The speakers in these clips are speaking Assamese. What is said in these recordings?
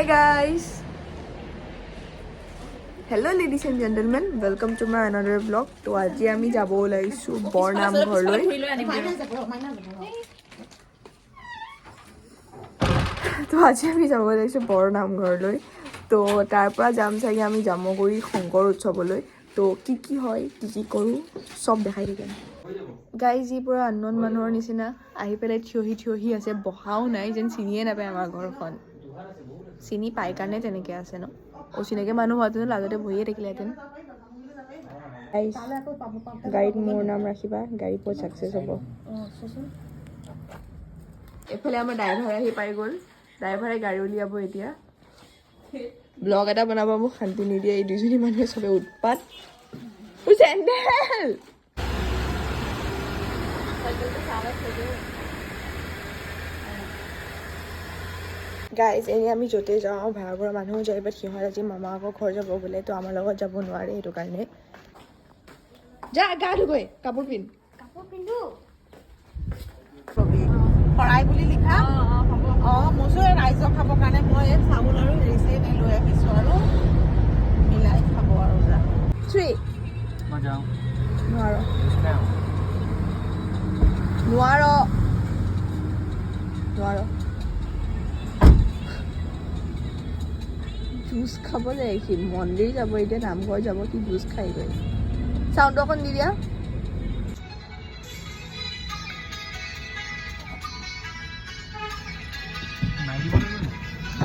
Hi guys! Hello ladies and gentlemen, welcome to my another vlog. তো আজি আমি যাব ওলাইছো বৰনাম ঘৰলৈ। তো আজি আমি যাব ওলাইছো বৰনাম ঘৰলৈ। তো তাৰ পৰা যাম চাগে আমি জামুগুৰি শংকৰ উৎসৱলৈ। তো কি হয় কি কৰোঁ সব দেখাই থাকিম। গাইজ ই পুৰা আননোন মানুহৰ নিচিনা আহি পেলাই থিয়হি আছে, বহাও নাই, যেন চিনিয়ে নাপায় আমাৰ ঘৰখন। চিনি পাই কাৰণে তেনেকৈ আছে ন, অচিনাকি মানুহ হোৱাহেঁতেনো লাজতে বহিয়ে থাকিলেহেঁতেন। গাড়ীত মোৰ নাম ৰাখিবা, গাড়ী পোৱা ছাকচেছ হ'ব। এইফালে আমাৰ ড্ৰাইভাৰ আহি পাই গ'ল, ড্ৰাইভাৰে গাড়ী উলিয়াব এতিয়া। ব্লগ এটা বনাব মোক শান্তি নিদিয়ে এই দুজনী মানুহে, চবে উৎপাত। চেণ্ডেল গাইজ এনেই আমি য'তে যাওঁ ভাড়া ঘৰৰ মানুহো যায়, বাট সিহঁত আজি মামাকৰ ঘৰ যাব বোলে, তো আমাৰ লগত যাব নোৱাৰে, সেইটো কাৰণে। যা গা ধুগৈ, কাপোৰ পিন্ধো শৰাই বুলি লিখা। মচুৰ ৰাইজক খাবৰ কাৰণে মই চাউল আৰু হেৰি লৈ আহিছোঁ আৰু মিলাই খাব আৰু যা। নোৱাৰ জুচ খাব যায়, সি মন্দিৰ যাব এতিয়া, নামঘৰ যাব, কি জুচ খাই গৈ। চাউণ্ডটো অকণ দি দিয়া।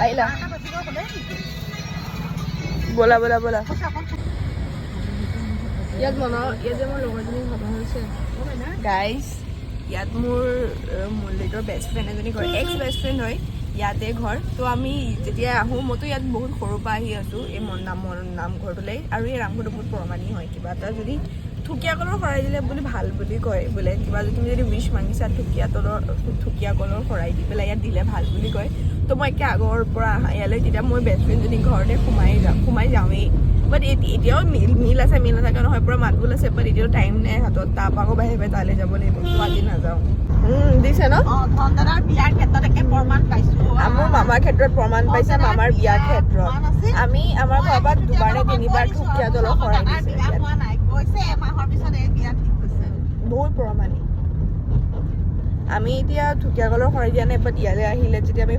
আহিলা, ব'লা ব'লা ব'লা। ইয়াত যে মোৰ লগৰজনী ভাবা হৈছে গাইজ, ইয়াত মোৰ মুৰলীটোৰ বেষ্ট ফ্ৰেণ্ড এজনী ঘৰ, এক্স বেষ্ট ফ্ৰেণ্ড হয়, ইয়াতে ঘৰ। তো আমি যেতিয়া আহোঁ, মইতো ইয়াত বহুত সৰুৰ পৰা আহি আছোঁ এই নামঘৰটোলৈ, আৰু এই নামঘৰটো বহুত প্ৰমাণী হয়। কিবা এটা যদি ঠুকীয়া কলৰ শৰাই দিলে বুলি ভাল বুলি কয় বোলে, কিবা যদি তুমি যদি উইচ মাগিছা ঠুকীয়া কলৰ শৰাই দি পেলাই ইয়াত দিলে ভাল বুলি কয়। তো মই একে আগৰ পৰা আহা ইয়ালৈ, তেতিয়া মই বেষ্ট ফ্ৰেণ্ডজনী ঘৰতে সোমাই যাওঁৱেই। বাট এতিয়াও মিল আছে, মিল নাথাকা নহয়, পুৰা মাতবোল আছে, বাট এতিয়াও টাইম নাই হাতত, তাৰপৰা আকৌ বাহিৰে তালৈ যাব লাগিব। তো আজি নাযাওঁ। দিছে ন, ধনদাদাৰ বিয়াৰ ক্ষেত্ৰত একে প্ৰমাণ পাইছোঁ। মোৰ মামাৰ ক্ষেত্ৰত প্ৰমাণ পাইছে, মামাৰ বিয়াৰ ক্ষেত্ৰত আমি আমাৰ ঘৰৰ পৰা 2বাৰ নে 3বাৰ ঠুকীয়া তলৰ শৰাই দিছে। এমাহৰ পিছত এই বিয়া ঠিক হৈছে, বহুত প্ৰমাণী। আমি এতিয়া ঠুকীয়া কলৰ শৰাই দিয়া নাই, বাট ইয়ালৈ আহিলে যেতিয়া আমি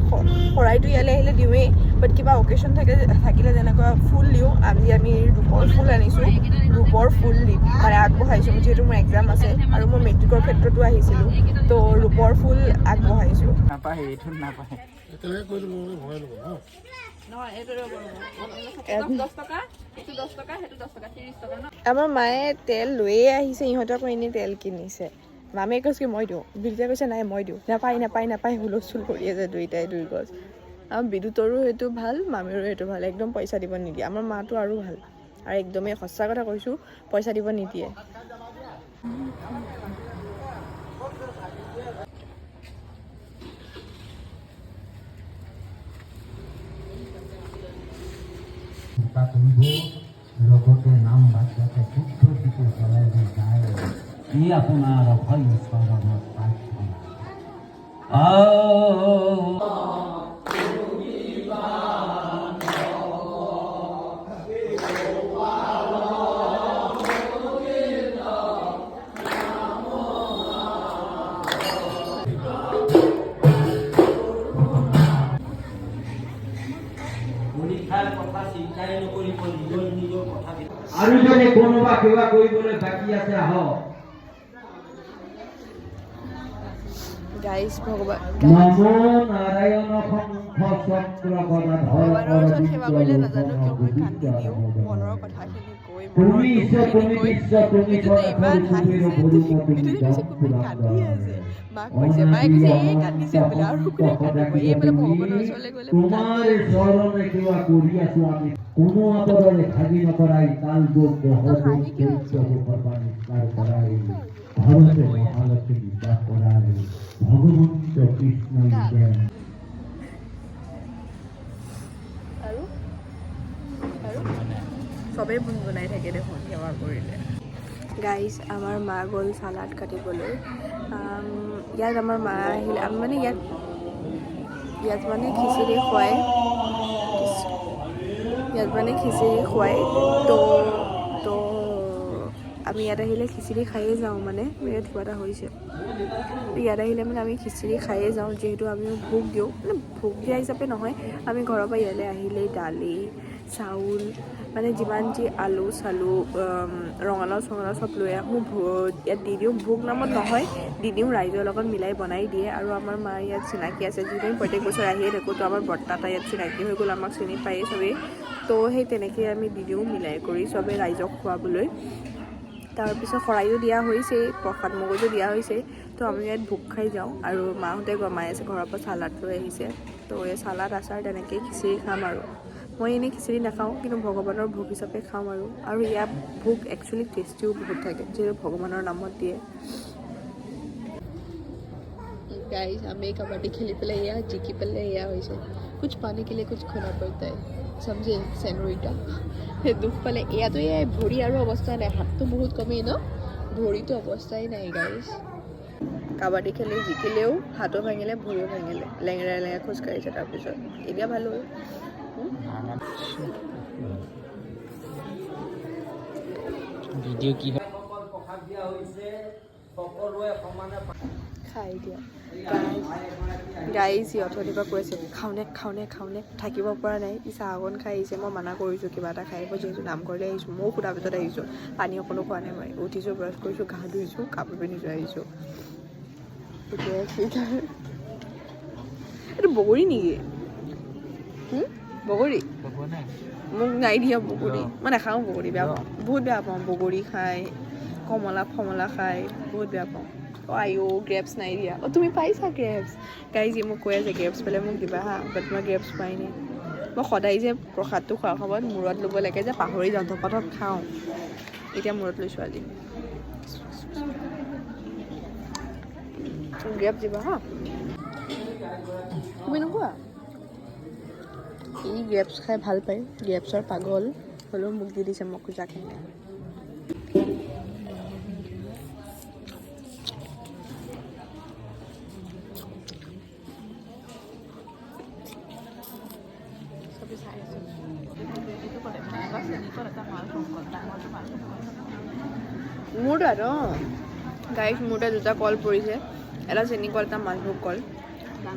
শৰাইটো ইয়ালৈ আহিলে দিওঁৱেই, বাট কিবা অকেশ্যন থাকিলে যেনেকুৱা ফুল দিওঁ। আজি আমি ৰূপৰ ফুল আনিছোঁ, ৰূপৰ ফুল দিম মানে আগবঢ়াইছোঁ, যিহেতু মোৰ এক্সাম আছে আৰু মই মেট্ৰিকৰ ক্ষেত্ৰতো আহিছিলোঁ, তো ৰূপৰ ফুল আগবঢ়াইছোঁ। আমাৰ মায়ে তেল লৈয়ে আহিছে, ইহঁতে আকৌ এনেই তেল কিনিছে। মামীয়ে কৈছে কি মই দিওঁ, বিদ্যুতে কৈছে নাই মই দিওঁ। নাপায় হুলস্থুল কৰি আছে দুই গছ। আমাৰ বিদ্যুতৰো সেইটো ভাল, মামীৰো সেইটো ভাল, একদম পইচা দিব নিদিয়ে। আমাৰ মাটো আৰু ভাল, আৰু একদমেই সঁচা কথা কৈছোঁ, পইচা দিব নিদিয়ে। লগতে নাম বাচ্চাকে শুদ্ধ দিকে চলাই যায়, ই আপোনাৰ অভয় চৰণত প্ৰাৰ্থনা। আৰু যদি কোনোবা কিবা কৰিবলৈ বাকী আছে আহক। গাইজ ভগৱানৰ ওচৰত সেৱা কৰিলে নাজানো কিয় মই কান্দি দিওঁ, মনৰ কথাখিনি কৈ ইমান হাঁহিছে। কান্দি আছে, মাক কৈছে, মায়ে কৈছে এই কান্দিছে বোলে, আৰু কোনে কান্দিব, এই বোলে ভগৱানৰ ওচৰলৈ গ'লে কোনো আতৰে ভাগি নকৰাই কাল হাঁহি কিয় আছে? ভাৰতে মহালক্ষ্মী বিশ্বাস কৰাই ভগৱন্ত কৃষ্ণ আৰু চবেই গুণগুণাই থাকে দেখোন সেৱা কৰিলে। গাইজ আমাৰ মা গ'ল চালাড কাটিবলৈ। ইয়াত আমাৰ মা আহিলে, আমি মানে ইয়াত মানে খিচিৰি খুৱাই ইয়াত মানে খিচিৰি খুৱাই তো আমি ইয়াত আহিলে খিচিৰি খায়ে যাওঁ মানে ইয়াত কিবা এটা হৈছে ইয়াত আহিলে মানে আমি খিচিৰি খায়ে যাওঁ যিহেতু আমিও ভোগ দিওঁ মানে ভোগ দিয়া হিচাপে নহয় আমি ঘৰৰ পৰা ইয়ালৈ আহিলেই দালি চাউল মানে যিমান যি আলু চালু ৰঙালাও চঙালাও চব লৈ আহোঁ ইয়াত দি দিওঁ ভোগ নামত নহয় দি দিওঁ ৰাইজৰ লগত মিলাই বনাই দিয়ে আৰু আমাৰ মাৰ ইয়াত চিনাকি আছে যিহেতু আমি প্ৰত্যেক বছৰ আহিয়ে থাকোঁ তো আমাৰ বৰ্তা এটা ইয়াত চিনাকি হৈ গ'ল আমাক চিনি পায়েই চবেই তো সেই তেনেকৈ আমি দি দিওঁ মিলাই কৰি চবেই ৰাইজক খোৱাবলৈ তাৰপিছত শৰাইও দিয়া হৈছেই প্ৰসাদ মগজো দিয়া হৈছেই তো আমি ইয়াত ভোগ খাই যাওঁ আৰু মাহঁতে গমাই আছে ঘৰৰ পৰা চালাড লৈ আহিছে তো এই চালাড আচাৰ তেনেকেই খিচিৰি খাম আৰু মই এনেই খিচিৰি নাখাওঁ কিন্তু ভগৱানৰ ভোগ হিচাপে খাওঁ আৰু ইয়াত ভোগ একচুৱেলি টেষ্টিও বহুত থাকে যিহেতু ভগৱানৰ নামত দিয়ে गाइस हमें कबड्डी खेली पहले या जीकी पहले या वैसे कुछ पाने के लिए कुछ खोना पड़ता है समझे सेनोरिटा दुख पाले या तो ये भोरी और अवस्था नहीं हाथ तो बहुत कमी न भोरी तो अवस्था ही नहीं गाइस কাবাডী খেলি জিকিলেও হাতো ভাঙিলে ভৰিও ভাঙিলে লেঙেৰা লেঙেৰা খোজ কাঢ়িছে তাৰপিছত এতিয়া ভাল হ'ল ভিডিঅ' কি হয় খাই দিয়া গাইজ অথনিৰ পৰা কৈ আছে খাওঁনে থাকিব পৰা নাই ই চাহ অকণ খাই আহিছে মই মানা কৰিছোঁ কিবা এটা খাই আহিব যিহেতু নামঘৰলৈ আহিছোঁ ময়ো সোধাৰ পিছত আহিছোঁ পানী অকণো খোৱা নাই মই উঠিছোঁ ব্ৰাছ কৰিছোঁ গা ধুইছোঁ কাপোৰ পিন্ধি যোৱা আহিছোঁ এইটো বগৰী নেকি বগৰী মোক নাই দিয়া বগৰী মই নাখাওঁ বগৰী বেয়া পাওঁ বহুত বেয়া পাওঁ বগৰী খাই কমলা ফমলা খাই বহুত বেয়া পাওঁ আইঅ' গ্ৰেপছ নাই দিয়া তুমি পাইছা গ্ৰেপছ গাইজ মোক কৈ আছে গ্ৰেপছ পালে মোক দিবা হা বাট মই গ্ৰেপছ পাই নাই মই সদায় যে প্ৰসাদটো খোৱাৰ সময়ত মূৰত ল'ব লাগে যে পাহৰি যাওঁ ধপাতত খাওঁ এতিয়া মূৰত লৈছোঁ আজি গ্ৰেপছ দিবা হা তুমি নোখোৱা ই গ্ৰেপছ খাই ভাল পায় গ্ৰেপছৰ পাগল হ'লেও মোক দি দিছে মই খোজাকে মোৰ তাত গাইজ মোৰ তাত দুটা কল পৰিছে এটা চেনি কল এটা মালভোগ কল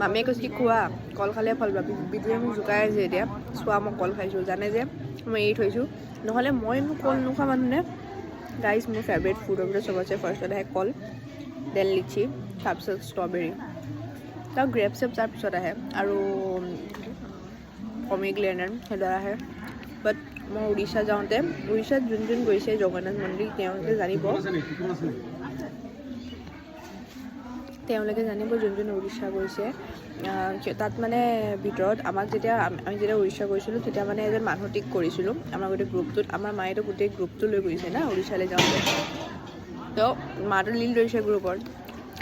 মামীয়ে কৈছে কি খোৱা কল খালে ফল পাবি বিজুৱে মোক জোকাই আছে এতিয়া চোৱা মই কল খাইছোঁ জানে যে মই এৰি থৈছোঁ নহ'লে মইনো কল নোখোৱা মানুহে গাইজ মোৰ ফেভৰেট ফুডৰ ভিতৰত চবতছে ফাৰ্ষ্টত আহে কল দেন লিচি তাৰপিছত ষ্ট্ৰবেৰী তাৰ গ্ৰেপ চেপ তাৰপিছত আহে আৰু পমিগ্ৰেনেট সেইদৰে আহে বাট মই উৰিষ্যা যাওঁতে উৰিষ্যাত যোন গৈছে জগন্নাথ মন্দিৰ তেওঁলোকে জানিব যোন উৰিষ্যা গৈছে তাত মানে ভিতৰত আমাক আমি যেতিয়া উৰিষ্যা গৈছিলোঁ তেতিয়া মানে এজন মানুহ ঠিক কৰিছিলোঁ আমাৰ গোটেই গ্ৰুপটোত আমাৰ মায়েতো গোটেই গ্ৰুপটো লৈ গৈছে না উৰিষ্যালৈ যাওঁতে তো মাটো লীড লৈছে গ্ৰুপত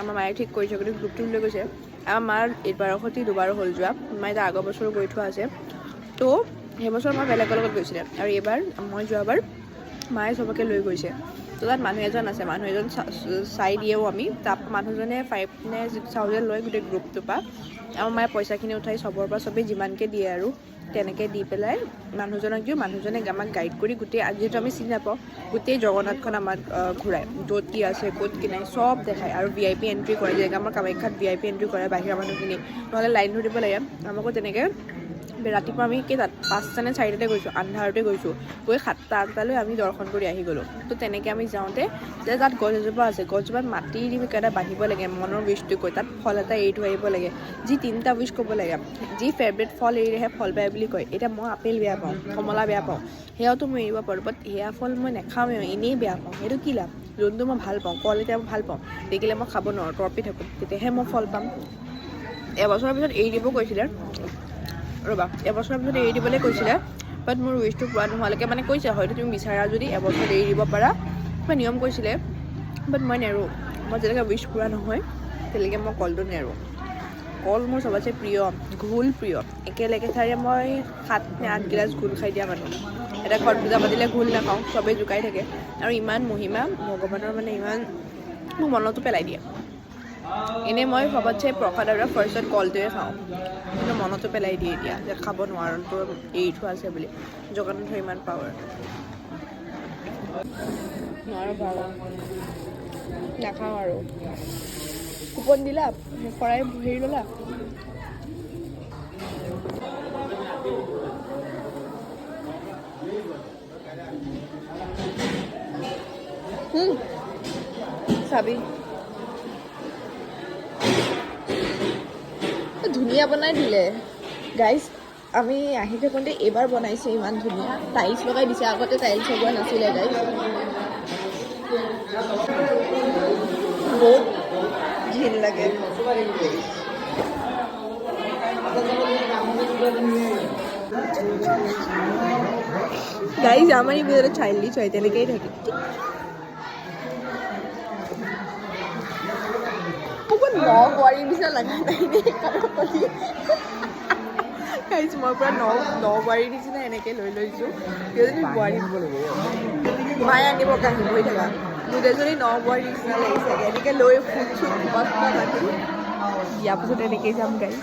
আমাৰ মায়ে ঠিক কৰিছে গোটেই গ্ৰুপটো লৈ গৈছে আমাৰ মাৰ এইবাৰৰ সৈতে দুবাৰো হ'ল যোৱা মায়ে তাৰ আগৰ বছৰো গৈ থোৱা আছে তো সেই বছৰ মই বেলেগৰ লগত গৈছিলে আৰু এইবাৰ মই যোৱাবাৰ মায়ে চবকে লৈ গৈছে তো তাত মানুহ এজন আছে মানুহ এজন চাই দিয়েও আমি তাত মানুহজনে 5,000 নে 6,000 লৈ গোটেই গ্ৰুপটোৰ পৰা আমাৰ মায়ে পইচাখিনি উঠাই চবৰ পৰা চবেই যিমানকৈ দিয়ে আৰু তেনেকৈ দি পেলাই মানুহজনক দিওঁ মানুহজনে আমাক গাইড কৰি গোটেই যিহেতু আমি চিনি নাপাওঁ গোটেই জগন্নাথখন আমাক ঘূৰাই য'ত কি আছে ক'ত কি নাই চব দেখায় আৰু VIP এণ্ট্ৰি কৰে যেনেকৈ আমাৰ কামাখ্যাত VIP এণ্ট্ৰি কৰে বাহিৰা মানুহখিনি নহ'লে লাইন ধৰিব লাগে আমাকো তেনেকৈ ৰাতিপুৱা আমি তাত 5টা নে 4টাতে গৈছোঁ আন্ধাৰতে গৈছোঁ গৈ 7টা 8টালৈ আমি দৰ্শন কৰি আহি গ'লোঁ তো তেনেকৈ আমি যাওঁতে যে তাত গছ এজোপা আছে গছজোপাত মাটি দি এটা বান্ধিব লাগে মনৰ উইচটো কৈ তাত ফল এটা এৰি থৈ আহিব লাগে যি 3টা উইচ ক'ব লাগে যি ফেভৰেট ফল এৰিলেহে ফল পায় বুলি কয় এতিয়া মই আপেল বেয়া পাওঁ কমলা বেয়া পাওঁ সেয়াওতো মই এৰিব পাৰোঁ বাট সেয়া ফল মই নাখাওঁৱে এনেই বেয়া পাওঁ সেইটো কি লাভ যোনটো মই ভাল পাওঁ কল এতিয়া ভাল পাওঁ দেখিলে মই খাব নোৱাৰোঁ তৰপি থাকোঁ তেতিয়াহে মই ফল পাম এবছৰৰ পিছত এৰি দিব কৈছিলে ৰ'বা এবছৰৰ পিছত এৰি দিবলৈ কৈছিলে বাট মোৰ উইচটো পূৰা নোহোৱালৈকে মানে কৈছে হয়তো তুমি বিচাৰা যদি এবছৰত এৰি দিব পাৰা বা নিয়ম কৈছিলে বাট মই নেৰোঁ মই যেতিয়ালৈকে উইচ পূৰা নহয় তেতিয়ালৈকে মই কলটো নেৰোঁ কল মোৰ চবতছে প্ৰিয় ঘোল প্ৰিয় একেলগে ঠাইৰে মই 7 নে 8 গিলাচ ঘোল খাই দিয়া মানুহ এটা ঘৰত পূজা পাতিলে ঘোল নাখাওঁ চবেই জোকাই থাকে আৰু ইমান মহিমা ভগৱানৰ মানে ইমান মোক মনতো পেলাই দিয়ে এনেই মই চবতছে প্ৰসাদ আৰু ফাৰ্ষ্টত কলটোৱে খাওঁ, কিন্তু মনতো পেলাই দিয়ে এতিয়া যে খাব নোৱাৰোঁ, তোৰ এৰি থোৱা আছে বুলি। জগন্নাথৰ ইমান পাৱাৰ। নোৱাৰোঁ পাবা, নাখাওঁ আৰু। কুপন দিলা, শৰাই হেৰি ল'লা। চাবি ধুনীয়া বনাই দিলে গাইজ। আমি আহি থাকোঁতে এইবাৰ বনাইছে ইমান ধুনীয়া, টাইলছ লগাই দিছে, আগতে টাইলছ লগোৱা নাছিলে গাইজ। বহুত ঘিণ লাগে। গাইজ আমাৰ এই ভিতৰে চাইল্ডিশ হয়, তেনেকেই থাকে। ন বোৱাৰীৰ নিচিনা লগা নাই দেই গাইজ, মই পুৰা ন বোৱাৰীৰ নিচিনা এনেকৈ লৈ লৈছোঁ। কেইজনী বোৱাৰী মায়ে আনিব কাহিনী হৈ থকা, গোটেইজনী ন বোৱাৰীৰ নিচিনা লাগিছে। এনেকৈ লৈ ফুট চুট খোপা খোপা বান্ধি ইয়াৰ পিছত এনেকেই যাম গাইজ।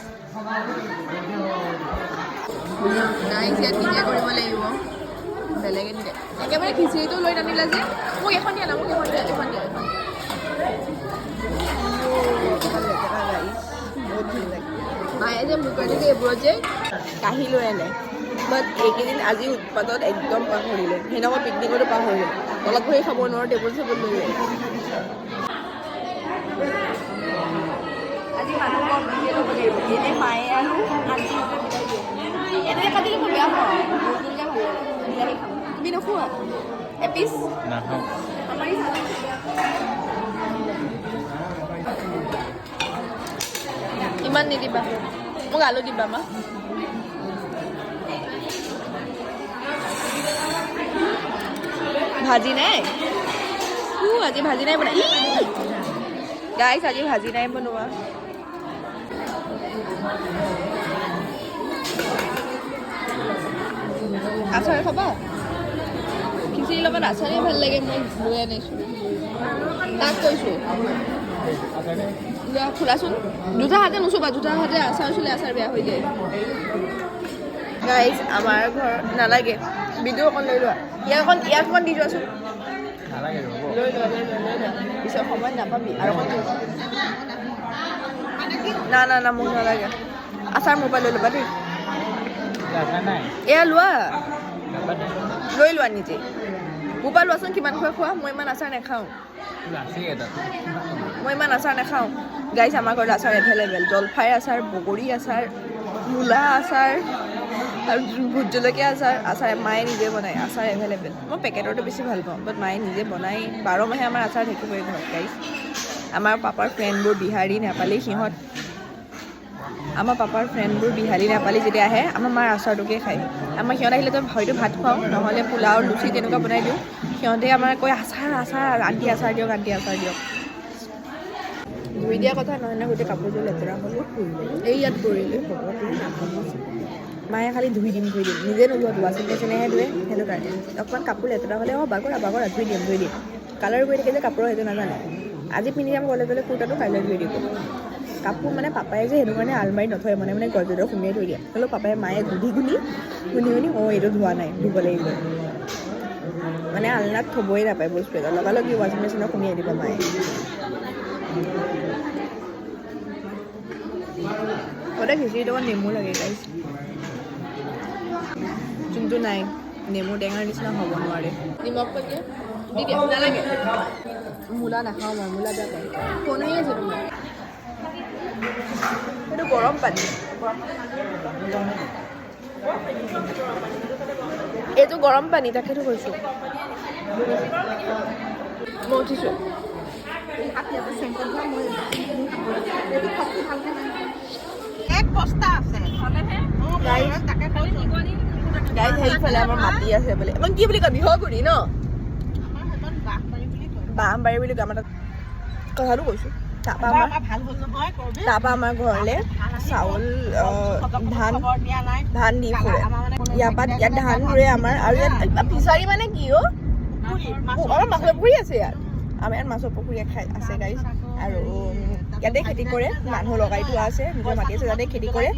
গাইজ ইয়াত নিজে কৰিব লাগিব, বেলেগে নিদিয়ে। একেবাৰে খিচিৰিটো লৈ নানিলা যে, মোক এখন দিয়া না, মোক এখন দিয়া, এখন দিয়া। মায়ে যে মোক কৈ থাকে এইবোৰত যে কাঢ়ি লৈ আনে, বাট এইকেইদিন আজি উৎপাদত একদম পাহৰিলে। সেইদিনা পিকনিকতো পাহৰিলে, তলত বহি খাব নোৱাৰোঁ, টেবুল চেবুল লৈ যায়। আজি মানুহ কম দিয়ে ল'ব লাগিব, এনেই মায়ে আৰু আজি এনেকৈ কাটিলে মই বেয়া পাওঁ, তুমি নোখোৱা এপিচ নাখাওঁ। আমাৰ ইমান নিদিবা, মোক আলু দিবা মা। ভাজি নাই, আজি ভাজি নাই বনাই গাইছ, আজি ভাজি নাই বনোৱা। আচাৰ খাবা? খিচিৰিৰ লগত আচাৰেই ভাল লাগে, মই লৈ আনিছোঁ। তাক কৈছোঁ খোলাচোন, দুটা হাতে নুচুবা, দুটা হাতে আচাৰ চুলে আচাৰ বেয়া হৈ যায়। গাইজ আমাৰ ঘৰ নালাগে, ভিডিঅ' অকণ লৈ লোৱা, ইয়াক অকণ দি যোৱাচোন। লৈ লোৱা পিছত সময় নাপাবি আৰু অকণ না না না, মোক নালাগে আচাৰ, মোৰ পৰা লৈ ল'বা দেই। এয়া লোৱা, লৈ লোৱা নিজে, মোৰ পৰা লোৱাচোন। কিমান খোৱা, মই ইমান আচাৰ নাখাওঁ, গাইজ আমাৰ ঘৰত আচাৰ এভেইলেবল, জলফাই আচাৰ, বগৰী আচাৰ, মূলা আচাৰ আৰু ভোট জলকীয়া আচাৰ মায়ে নিজে বনায়। আচাৰ এভেইলেবল, মই পেকেটৰটো বেছি ভাল পাওঁ, বাট মায়ে নিজে বনাই। 12 মাহে আমাৰ আচাৰ থাকিবই ঘৰত গাইজ। আমাৰ পাপাৰ ফ্ৰেণ্ডবোৰ বিহাৰী নেপালী, আমাৰ পাপাৰ ফ্ৰেণ্ডবোৰ বিহাৰী নেপালী যেতিয়া আহে, আমাৰ মাৰ আচাৰটোকে খায়। সিহঁত আহিলেতো হয়তো ভাত খুৱাওঁ, নহ'লে পোলাও লুচি তেনেকুৱা বনাই দিওঁ। সিহঁতে আমাৰ কয় আচাৰ আন্টি আচাৰ দিয়ক, আন্টি আচাৰ দিয়ক। ধুই দিয়া কথা নহয় না, গোটেই কাপোৰযোৰ লেতেৰা হ'লো, এই ইয়াত পৰিলে। মায়ে খালি ধুই দিম, নিজে নোধোৱা, ৱাশ্বিং মেচিনেহে ধুৱে। সেইটো কাৰণে অকণমান কাপোৰ লেতেৰা হ'লে বাগৰা ধুই দিম। কালাৰ গৈ থাকে যে কাপোৰৰ, সেইটো নাজানে। আজি পিন্ধি যাম কলেজলৈ কুৰ্তাটো, কাইলৈ ধুই দিব। কাপোৰ মানে পাপাই যে সেইটো কাৰণে আলমাৰীত নথয়, মানে গজদৰ সুমিয়াই থৈ দিয়ে। হ'লেও পাপাই মায়ে গুণি এইটো ধোৱা নাই, ধুব লাগিব। মানে আলনাত থ'বই নাপায় বস্তু এটা, লগালগ ৱাশ্বিং মেচিনত সুমিয়াই দিব মায়ে। সদায় খিচিৰিৰ লগত নেমু লাগে গাইজ, যোনটো নাই নেমু টেঙাৰ নিচিনা হ'ব নোৱাৰে। নিমখ পাতি দি দিয়া, নালাগে। মূলা নাখাওঁ মই, মূলা বেয়া পাওঁ। ফোন আহি আছে তোমাৰ, সেইটো গৰম পানী, এইটো গৰম পানী, তাকেতো কৈছোঁ। মই উঠিছোঁ। এক বস্তা আছে, গাইজ সেইফালে আমাৰ মাটি আছে বোলে, মই কি বুলি কয়, বিহগুৰি ন, বাঁহবাৰী বুলি কয় আমাৰ তাত, কথাটো কৈছোঁ। তাৰপৰা আমাৰ ঘৰলৈ চাউল ধান দি ফুৰে। ইয়াত ধান ৰুৱে আমাৰ, আৰু ইয়াত ফিচাৰী মানে কি আমাৰ মাছৰ পুখুৰী আছে ইয়াত। আমাৰ ইয়াত মাছৰ পুখুৰী আছে গাইজ। আৰু ইয়াতে খেতি কৰে, মানুহ লগাই থোৱা আছে, নিজৰ মাটি আছে তাতে খেতি কৰে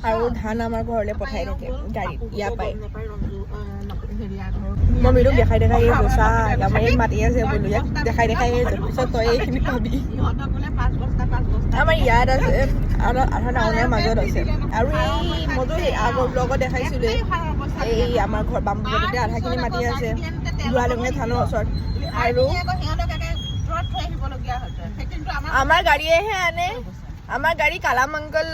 আৰু ধান আমাৰ ঘৰলৈ পঠাই থাকে গাড়ীত, ইয়াৰ পাই মই মিলুক দেখাই দেখাই বচা আমাৰ ইয়াত মাতি আছে বোলো, ইয়াক দেখাই দেখাই পিছত তই এইখিনি পাবি। আমাৰ ইয়াত আছে আৰু আধা টাউনৰ মাজত আছে আৰু এই মইতো সেই আগৰ ব্লগত দেখাইছিলোঁ এই আমাৰ ঘৰ বামপুৰতে আধাখিনি মাটি আছে বুঢ়ালুঙে থানৰ ওচৰত। আৰু আমাৰ গাড়ীয়েহে আনে, আমাৰ গাড়ী কালামাংকল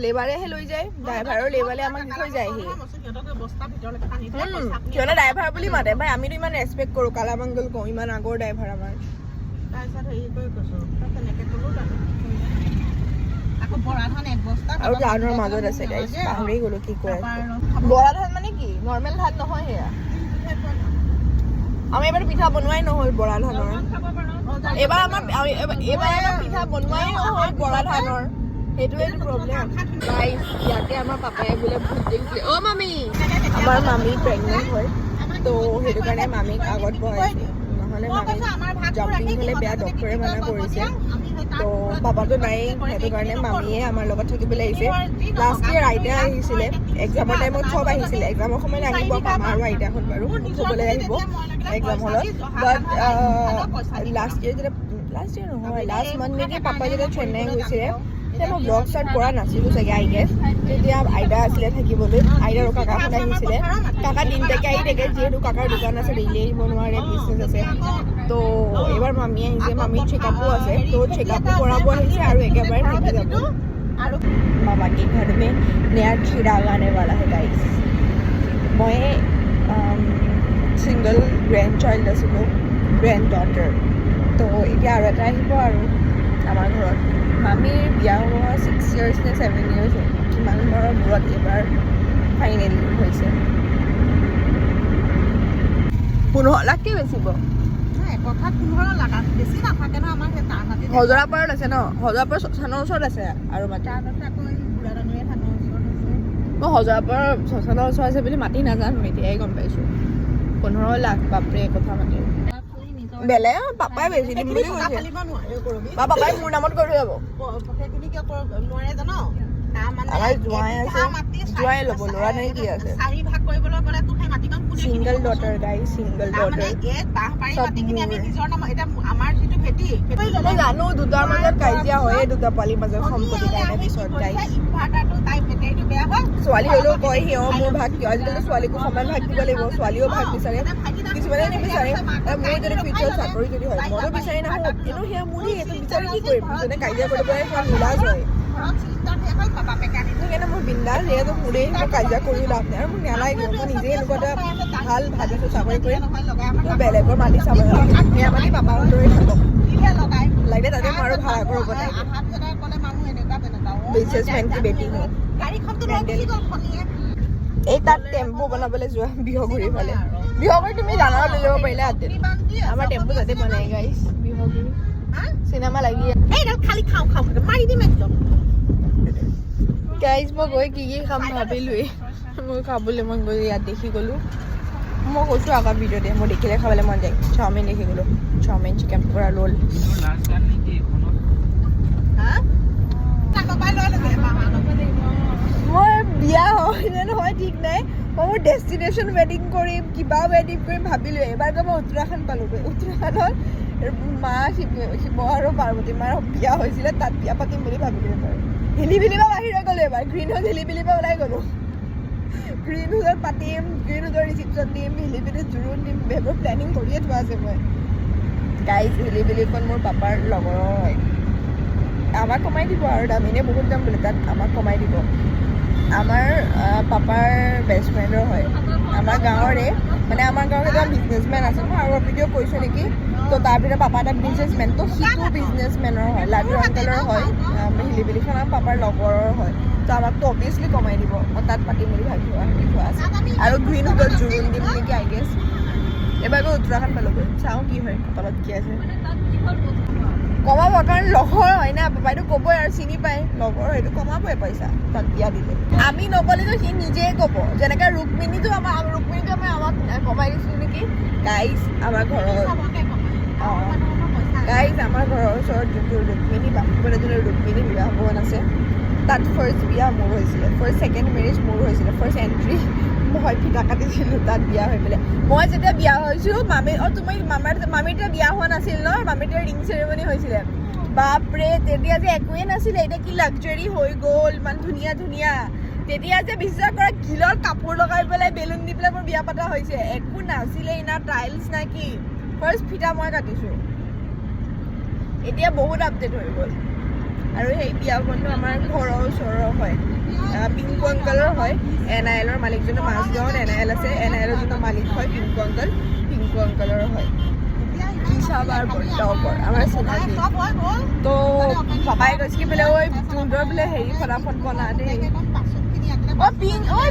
লেবাৰেহে লৈ যায়, ড্ৰাইভাৰৰ লেবাৰে আমাক দি থৈ যায়হি। সিহঁতে ড্ৰাইভাৰ বুলি মাতে ভাই, আমিতো ইমান ৰেচপেক্ট কৰোঁ, কালামাংকল কওঁ, ইমান আগৰ ড্ৰাইভাৰ আমাৰ। আৰু টাউনৰ মাজত আছে গাইছ, পাহৰি গ'লো কি কৈ আছে। বৰা ধান মানে কি নৰ্মেল ধান নহয় সেয়া, আমি এবাৰ পিঠা বনোৱাই নহ'ল বৰা ধানৰ, এইবাৰ আমাৰ পিঠা বনোৱাই নহ'ল বৰা ধানৰ, সেইটোৱেইটো প্ৰব্লেম। গাইছ ইয়াতে আমাৰ পাপাই বোলে ভোট দিছিলে, অ' মামী আমাৰ মামী প্ৰেগনেণ্ট হয় তো সেইটো কাৰণে মামীক আগত বহাইছে, নহ'লে মামী জাম্পিং হ'লে বেয়া, ডক্টৰে মানা কৰিছে। তো পাপাটো নাই, সেইটো কাৰণে মামীয়ে আমাৰ লগত থাকিবলৈ আহিছে। লাষ্ট ইয়েৰ আইতা আহিছিলে, এক্সামৰ টাইমত চব আহিছিলে, এক্সামৰ সময়ত আহিব মামা আৰু আইতাহঁত বাৰু থ'বলৈ আহিব এক্সাম হলত। বাট লাষ্ট ইয়েৰ নহয়, লাষ্ট মান্থ নেকি পাপা যেতিয়া চেন্নাই গৈছিলে তেতিয়া মই ব্লগ ষ্টাৰ্ট কৰা নাছিলোঁ চাগে আই গেছ, তেতিয়া আইতা আছিলে থাকিবলৈ, আইতা আৰু কাকাহঁত আহিছিলে। কাকা দিনটাকে আহি থাকে যিহেতু কাকাৰ দোকান আছে, ডেইলি আহিব নোৱাৰে, বিজনেছ আছে। তো এইবাৰ মামী আহিছে, মামীৰ চেকআপো আছে, তো চেকআপো কৰাব আহিছে আৰু একেবাৰে থাকি যাব। আৰু मामा के घर में नया चिराग आने वाला है गाइस। मैं सिंगल ग्रैंड चाइल्ड आছিলোঁ, গ্ৰেণ্ড ডটাৰ, তো এতিয়া আৰু এটা আহিব আৰু আমাৰ ঘৰত। মামীৰ বিয়া হোৱা 6 years নে 7 years হ'ল, কিমান দিনৰ মূৰত এইবাৰ ফাইনেলি হৈছে। 15 লাখকে বেচিব, হজৰাপাৰত আছে ন, হজৰাপাৰ শ্মশানৰ ওচৰত আছে আৰু মাটি। মই হজৰাপাৰ শ্মশানৰ ওচৰত আছে বুলি মাটি নাজানো, এতিয়াই গম পাইছোঁ। 15 লাখ বাপৰে কথা মাতি বেলেগ পাপাই বেছি দিম বুলি কৈছে, বা পাপাই মোৰ নামত কৰি যাব। আমাৰ জোঁৱাই আছে, জোঁৱাই ল'ব, ল'ৰা নাই কি আছে। Single daughter guys, single daughter. মই জানো দুটাৰ মাজত কাজিয়া হয়ে, দুটা পোৱালিৰ মাজত সম্পত্তিৰ কাৰণে পিছত গাইজ। ছোৱালী হ'লেও কয় সি মোৰ ভাগ কিয়, আজিকালি ছোৱালীকো সমান ভাগ দিব লাগিব, ছোৱালীও ভাগ বিচাৰে, কিছুমানে নিবিচাৰে। মোৰ যদি ফিউচাৰ চাকৰি যদি হয় মইতো বিচাৰি নাহোঁ, কিন্তু সেয়া মোৰ সেইটো বিচাৰি কি কৰিম, যোনে কাজিয়া কৰিবলৈ সেয়া নোলাজ হয়। সেইকাৰণে মোৰ বিন্দাছ, যিহেতু মোৰেই মই কাজিয়া কৰিও লাভ নাই আৰু মোক নালাগে, মই নিজে এনেকুৱা এটা ভাল ভাবিছোঁ চাকৰি কৰি, মোৰ বেলেগৰ মাটি চাব নালাগে, সেয়া মাটি পাপাহঁতৰে থাকক, লাগে তাতে মই আৰু ভাড়া কৰিব লাগিব। বিজনেছমেন কি বেটি হওঁ। এই তাত টেম্পু বনাবলৈ যোৱা বিহগুৰি ফালে, বিহগুৰি তুমি জানাও লৈ যাব পাৰিলা হাতে, আমাৰ টেম্পু তাতে বনাই গাইছ, বিহগুৰি চিনেমা লাগি গাইজ। মই গৈ কি খাম ভাবিলোৱেই, মই খাবলৈ মন গ'ল, ইয়াত দেখি গ'লোঁ। মই কৈছোঁ আগৰ ভিডিঅ'তে মই দেখিলে খাবলৈ মন যায়, চাওমিন দেখি গ'লোঁ, চাওমিন, চিকেন পকৰা, ৰোল। মই বিয়া হয় নে নহয় ঠিক নাই, মই মোৰ ডেষ্টিনেশ্যন ৱেডিং কৰিম, কিবা ৱেডিং কৰিম ভাবিলোঁ। এবাৰতো মই উত্তৰাখণ্ড পালোঁগৈ, উত্তৰাখণ্ডত মা শিৱ আৰু পাৰ্বতী মাৰ বিয়া হৈছিলে, তাত বিয়া পাতিম বুলি ভাবিলোঁ। এবাৰ হিলিবিলিৰ পৰা বাহিৰে গ'লোঁ, এবাৰ গ্ৰীণ হাউচ হিলিবিলিৰ পৰা ওলাই গ'লোঁ, গ্ৰীণ হাউচত পাতিম, গ্ৰীণ হাউচৰ ৰিচিপশ্যন দিম, হিলিবিলিত জোৰোণ দিম, সেইবোৰ প্লেনিং কৰিয়ে থোৱা আছে মই গাইজ। হিলিবিলিখন মোৰ পাপাৰ লগৰৰ হয়, আমাক কমাই দিব আৰু দামিনে বহুত দাম বোলে তাত, আমাক কমাই দিব। আমাৰ পাপাৰ বেষ্ট ফ্ৰেণ্ডৰ হয়, আমাৰ গাঁৱৰে, মানে আমাৰ গাঁৱত এটা বিজনেছমেন আছে, মই আৰু ভিডিঅ' কৈছোঁ নেকি, তো তাৰ ভিতৰত পাপা এটা বিজনেছমেন, তো সিটো বিজনেছমেনৰ হয়, লাডু আংকেলৰ হয়, হিলিবিলিখন আমাৰ পাপাৰ লগৰৰ হয়, তো আমাকতো অভিয়াছলি কমাই দিব। মই তাত পাতিম বুলি ভাবি থোৱা আছে আৰু গ্ৰীণ হাউচত জোৰোণ দিম নেকি আই গেছ। এবাৰ গৈ উত্তৰাখণ্ড পালোগৈ, চাওঁ কি হয়, কপালত কি আছে। কমাব কাৰণ লগৰ হয় না, পাপাইতো ক'বই আৰু চিনি পায়, লগৰ সেইটো কমাবই পইচা তাত বিয়া দিলে। আমি নক'লেতো সি নিজেই ক'ব, যেনেকৈ ৰুক্মিণীটো আমাক কমাই দিছোঁ নেকি গাইজ। আমাৰ ঘৰৰ গাইজ আমাৰ ঘৰৰ ওচৰত যোনটো ৰুক্মিণী বাপুৰ যোনটো ৰুক্মিণী বিবাহ ভৱন আছে তাত ফাৰ্ষ্ট বিয়া মোৰ হৈছিলে ফাৰ্ষ্ট ছেকেণ্ড মেৰেজ মোৰ হৈছিলে ফাৰ্ষ্ট এণ্ট্ৰি মই ফিটা কাটিছিলোঁ তাত বিয়া হৈ পেলাই মই যেতিয়া বিয়া হৈছোঁ তুমি মামীৰ তেতিয়া বিয়া হোৱা নাছিল ন মামীৰ তেতিয়া ৰিং চেৰেমনি হৈছিলে বাপৰে তেতিয়া যে একোৱেই নাছিলে এতিয়া কি লাক্সাৰী হৈ গ'ল ইমান ধুনীয়া ধুনীয়া তেতিয়া যে বিশ্বাস কৰা গিলৰ কাপোৰ লগাই পেলাই বেলুন দি পেলাই মোৰ বিয়া পতা হৈছে একো নাছিলে না টাইলছ না কি ফাৰ্ষ্ট ফিটা মই কাটিছোঁ এতিয়া বহুত আপডেট হৈ গ'ল আৰু সেই বিয়াখনটো আমাৰ ঘৰৰ ওচৰৰ হয় পিংকু অংকলৰ হয় NIL-ৰ মালিকজনৰ মাজগাঁৱত NIL আছে NIL-ৰ যোনটো মালিক হয় পিংকু অংকলৰ হয় কিষাবাৰ বৰ্তাওপৰ আমাৰ চিনাকি তো পাপাই কৈছে কি বোলে ঐ তোহঁতৰ বোলে হেৰি ফটাফট বনা দেই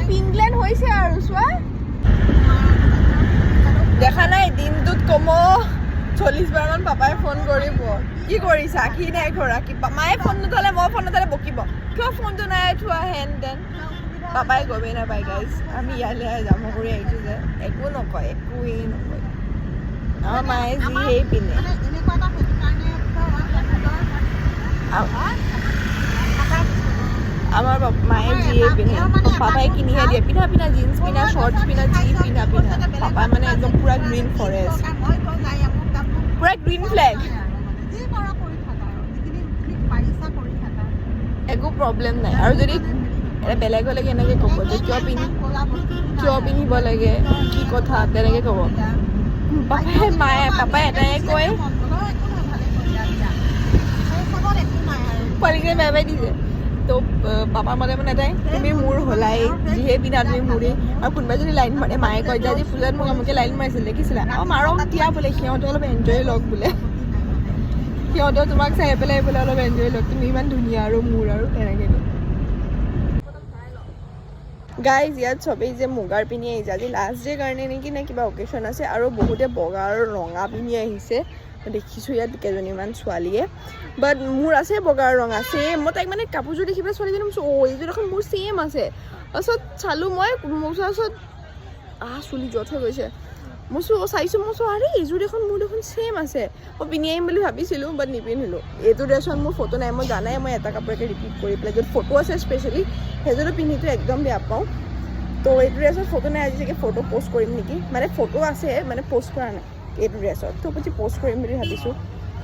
পিংকলেণ্ড হৈছে আৰু চোৱা দেখা নাই দিনটোত কমো 40 বাৰমান পাপাই ফোন কৰিব কি কৰিছা কি নাই কৰা কি মায়ে ফোন নুঠালে মই ফোন নুঠালে বকিব কিয় ফোনটো নাই থোৱা হেন দেন পাপাই গমেই নাপায় গাইজ আমি ইয়ালৈ জমা কৰি আহিছোঁ যে একো নকয় একোৱেই নকয় আমাৰ মায়ে যি সেই পিন্ধে আমাৰ মায়ে যিয়ে পিন্ধে পাপাই কিনিহে দিয়ে পিন্ধা জিন্স পিন্ধা শ্বৰ্টছ পিন্ধা যি পিন্ধা পাপাই মানে একদম পুৰা গ্ৰীণ ফৰেষ্ট পুৰা গ্ৰীণ ফ্লেগ একো প্ৰব্লেম নাই আৰু যদি বেলেগ হ'লে কেনেকৈ ক'ব যে কিয় পিন্ধিব লাগে কি কথা তেনেকৈ ক'ব পাপাই এটাই কয় পোৱালিকে বেয়া পাই দিছে তো পাপাৰ মতে মানে এটাই তুমি মোৰ হ'লাই যিহে পিন্ধা তুমি মোৰেই আৰু কোনোবাই যদি লাইন মাৰে মায়ে কয় যে আজি পূজাত মোক আমুকে লাইন মাৰিছিল দেখিছিলা আৰু মাৰক দিয়া বোলে সিহঁতে অলপ এনজয় লওক বোলে সিহঁতেও তোমাক চাই পেলাই বোলে অলপ এনজয় লওক তুমি ইমান ধুনীয়া আৰু মোৰ আৰু তেনেকৈ গাইজ ইয়াত চবেই যে মুগাৰ পিন্ধি আহিছে আজি লাষ্ট ডে কাৰণে নেকি নে কিবা অকেশ্যন আছে আৰু বহুতে বগা আৰু ৰঙা পিন্ধি আহিছে দেখিছোঁ ইয়াত কেইজনীমান ছোৱালীয়ে বাট মোৰ আছে বগা আৰু ৰঙা ছেম মই তাইক মানে কাপোৰযোৰ দেখি পেলাই ছোৱালীজনী কৈছোঁ এইযোৰ দেখোন মোৰ ছেইম আছে তাৰপিছত চালোঁ মই মোৰ তাৰপিছত চুলি জট হৈ গৈছে মই চাইছোঁ মই আৰে এইযোৰ দেখোন মোৰ দেখোন ছেইম আছে মই পিন্ধি আহিম বুলি ভাবিছিলোঁ বাট নিপিন্ধিলোঁ এইটো ড্ৰেছত মোৰ ফটো নাই মই জানাই মই এটা কাপোৰকে ৰিপিট কৰি পেলাই য'ত ফটো আছে স্পেচিয়েলি সেইযোৰটো পিন্ধিটো একদম বেয়া পাওঁ তো এইটো ড্ৰেছত ফটো নাই আজি চাগে ফটো প'ষ্ট কৰিম নেকি মানে ফটো আছে মানে প'ষ্ট কৰা নাই এইটো ড্ৰেছত তো પછી প'ষ্ট কৰিম বুলি ভাবিছোঁ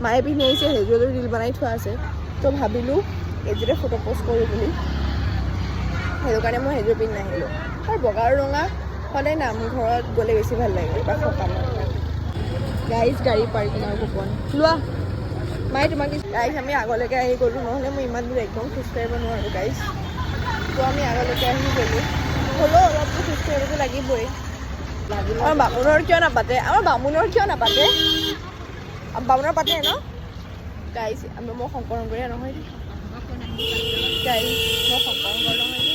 মায়ে পিন্ধি আহিছে সেইযোৰলৈ ৰীল বনাই থোৱা আছে তো ভাবিলোঁ এইযোৰে ফটো প'ষ্ট কৰোঁ বুলি সেইটো কাৰণে মই সেইযোৰ পিন্ধি নাহিলোঁ আৰু বগা আৰু ৰঙা সদায় নামঘৰত গ'লে বেছি ভাল লাগে বা সকামত গাইজ গাড়ী পাৰ্কিঙৰ কুপন লোৱা মায়ে তোমাক গাইজ আমি আগলৈকে আহি গ'লোঁ নহ'লে মই ইমান দূৰ একদম খোজকাঢ়িব নোৱাৰোঁ গাইজ তো আমি আগলৈকে আহি গ'লোঁ হ'লেও অলপতো খোজকাঢ়িবতো লাগিবই আমাৰ বামুণৰ কিয় নাপাতে বামুণৰ পাতে ন গাইজ মই শংকৰংকৰীয়া নহয় গাইজ মই শংকৰংকৰ নহয়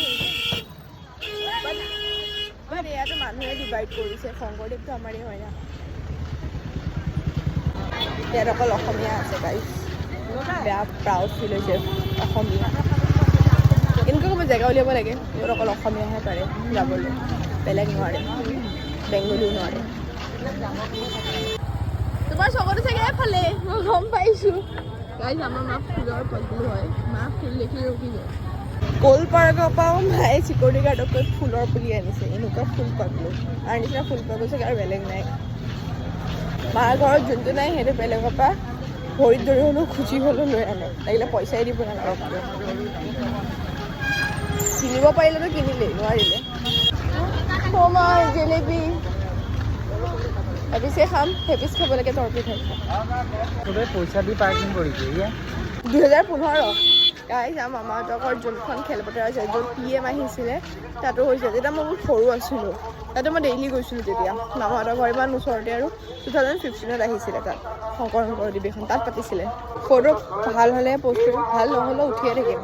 দেই ইয়াতো মানুহে ডিভাইড কৰিছে শংকৰদেৱটো আমাৰেই হয় না ইয়াত অকল অসমীয়া আছে গাইজ বেয়া প্ৰাউড ফিল হৈছে অসমীয়া এনেকুৱা ক'ব জেগা উলিয়াব লাগে য'ত অকল অসমীয়াহে পাৰে যাবলৈ বেলেগ নোৱাৰে বেংগলীও নোৱাৰে তোমাৰ চকতো চাগে এফালে মই গম পাইছোঁ গাইজ আমাৰ মা ফুলৰ পদুলি হয় মা ফুল দেখি ৰখি যায় কল পাৰ্কৰ পৰাও মায়ে চিকিউৰিটি গাৰ্ডক কৈ ফুলৰ পুলি আনিছে এনেকুৱা ফুল পাগলো আৰু নিচিনা ফুল পাগলো চাগে আৰু বেলেগ নাই মাৰ ঘৰত যোনটো নাই সেইটো বেলেগৰ পৰা ভৰিত ধৰি হ'লেও খুজি হ'লেও লৈ আনে লাগিলে পইচাই দিব নালাগে কিনিব পাৰিলেতো কিনিলেই নোৱাৰিলে মই জেলেপি হেপিছে খাম হেপিচ খাবলৈকে তৰপি খাইছোঁ পইচা দি পাৰ্কিং কৰিছে 2015 গাইজ আমাৰ মামাহঁতৰ যোনখন খেলপথাৰ আছে য'ত PM আহিছিলে তাতো হৈছে যেতিয়া মই বহুত সৰু আছিলোঁ তাতে মই ডেইলি গৈছিলোঁ তেতিয়া মামাহঁতৰ ঘৰ ইমান ওচৰতে আৰু 2015ত আহিছিলে তাত শংকৰ অধিৱেশন তাত পাতিছিলে ফটো ভাল হ'লে প'ষ্ট কৰিম ভাল নহ'লেও উঠিয়ে থাকিম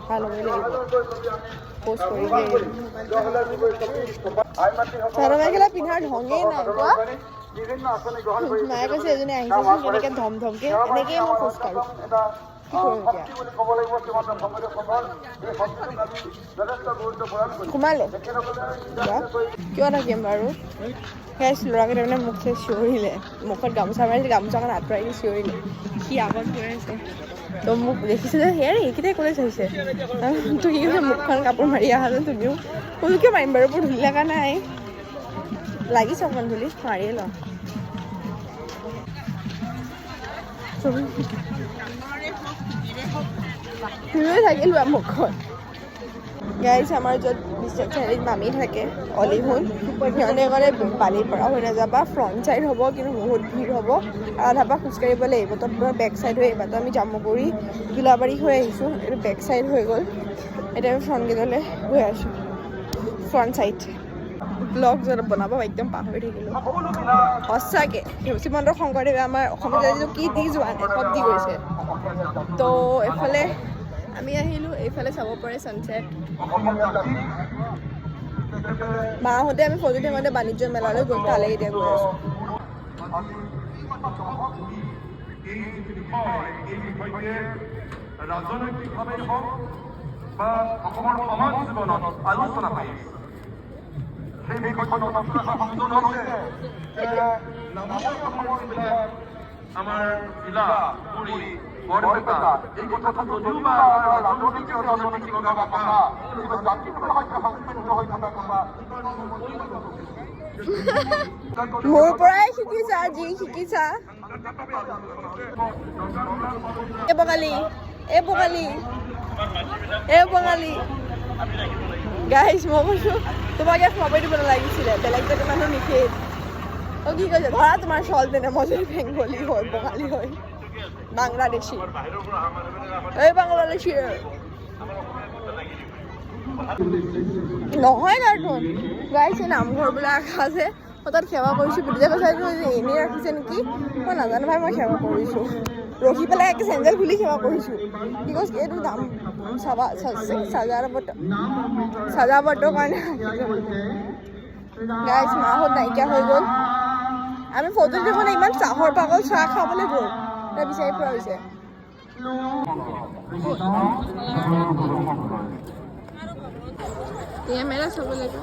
ভাল হ'বই লাগিব প'ষ্ট কৰি চাদৰ মেখেলা পিন্ধাৰ ঢঙেই নাই কোৱা মায়ে কৈছে এজনী আহিছেচোন কেনেকৈ ধমধমকৈ এনেকৈয়ে মই খোজ কাঢ়োঁ কি কৰোঁ এতিয়া সোমালে কিয় থাকিম বাৰু সেই ল'ৰাকেইটা মানে মোক চাই চিঞৰিলে মুখত গামোচা মাৰি গামোচাখন আঁতৰাই দি চিঞৰিলে সি আগত গৈ আছে তো মোক দেখিছোঁ যে সেয়াই এইকেইটাই ক'লে চাইছে তো কি কৈছে মুখখন কাপোৰ মাৰি অহা যেন তুমিও কোনোকে মাৰিম বাৰু বৰ ধূলি লগা নাই লাগিছে অকণমান ধূলি মাৰিয়ে লওঁ তুমিও থাকিলোঁ মুখখন গাইজ আমাৰ য'ত বিশ্বনাথ চাৰিআলিত মামী থাকে অলিভোন সিহঁতে ক'লে বালিৰ পৰা হৈ নাযাবা ফ্ৰণ্ট ছাইড হ'ব কিন্তু বহুত ভিৰ হ'ব আৰু আধাৰ পৰা খোজকাঢ়িব লাগিব তো আপোনাৰ বেক ছাইড হৈ এইবাৰতো আমি জামুগুৰি দোলাবাৰী হৈ আহিছোঁ এইটো বেক ছাইড হৈ গ'ল এতিয়া আমি ফ্ৰণ্ট গেটলৈ গৈ আছোঁ ফ্ৰণ্ট ছাইড ব্লগ য'ত বনাব একদম পাহৰি থাকিলোঁ সঁচাকৈ শ্ৰীমন্ত শংকৰদেৱে আমাৰ অসমীয়া জাতিটো কি দি যোৱা নাই সব দি গৈছে তো এইফালে আমি আহিলোঁ এইফালে চাব পাৰে ছানছেট মাহঁতে আমি ফটো টাইমতে বাণিজ্য মেলালৈ গৈ তালৈ এতিয়া গৈ আছোঁ ৰাজনৈতিকভাৱে হওক বা অসমৰ সমাজ জীৱনত আলোচনা পাই সেই বিষয়খন সংযোজন হৈছে যে আমাৰ জিলা পুৰী বৰপেটা এই কথাটো যদিও বা ৰাজনৈতিক কথা জাতিটোৰ সৈতে সংপৃক্ত হৈ থকা কথা মোৰ পৰাই শিকিছা যি শিকিছা এই বঙালী গাইজ মই কৈছোঁ তোমাক ইয়াত সোমাব দিব নালাগিছিলে বেলেগ জাতিৰ মানুহ নিষেধ অ কি কৈছে ধৰা তোমাৰ চল তেনে মই যদি বেংগলী হয় বঙালী হয় বাংলাদেশী এই বাংলাদেশী নহয় কাৰ্টুন গাইছে নামঘৰবিলাক আছে মই তাত সেৱা কৰিছোঁ বিদ্যা কৈছোঁ এনেই ৰাখিছে নেকি মই নাজানো ভাই মই সেৱা কৰিছোঁ ৰখি পেলাই একে চেণ্ডেল খুলি সেৱা কৰিছোঁ কি কৈছে এইটো দাম চাজাবটৰ কাৰণে গাইজ মাহঁত নাইকিয়া হৈ গ'ল আমি ফটো দিব মানে ইমান চাহৰ পাগল চাহ খাবলৈ গ'ল তাৰ বিচাৰি ফুৰা হৈছে এয়া মেলা চাব লাগে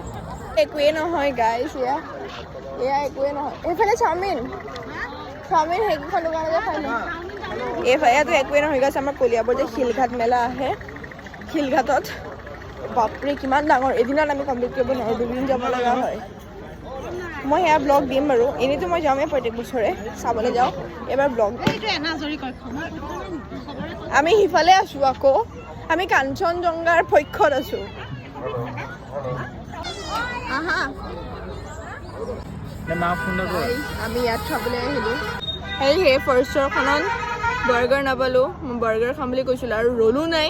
একোৱেই নহয় গাইজ এয়া একোৱেই নহয় এইফালে চাওমিন সেইকেইখন দোকানতে খাই লওঁ ইয়াতো একোৱেই নহয় গাইজ আমাৰ কলিয়াবৰ যে শিলঘাট মেলা আহে শিলঘাটত বাপৰে কিমান ডাঙৰ এদিনত আমি কমপ্লিট কৰিব নোৱাৰোঁ দুদিন যাব লগা হয় মই সেয়া ব্লগ দিম বাৰু এনেইতো মই যামেই প্ৰত্যেক বছৰে চাবলৈ যাওঁ এইবাৰ ব্লগ আমি সিফালে আছোঁ আকৌ আমি কাঞ্চনজংঘাৰ পক্ষত আছোঁ আমি ইয়াত খাবলৈ আহিলোঁ সেই ফাৰ্ষ্টৰখনত বাৰ্গাৰ নাপালোঁ মই বাৰ্গাৰ খাম বুলি কৈছিলোঁ আৰু ৰ'লো নাই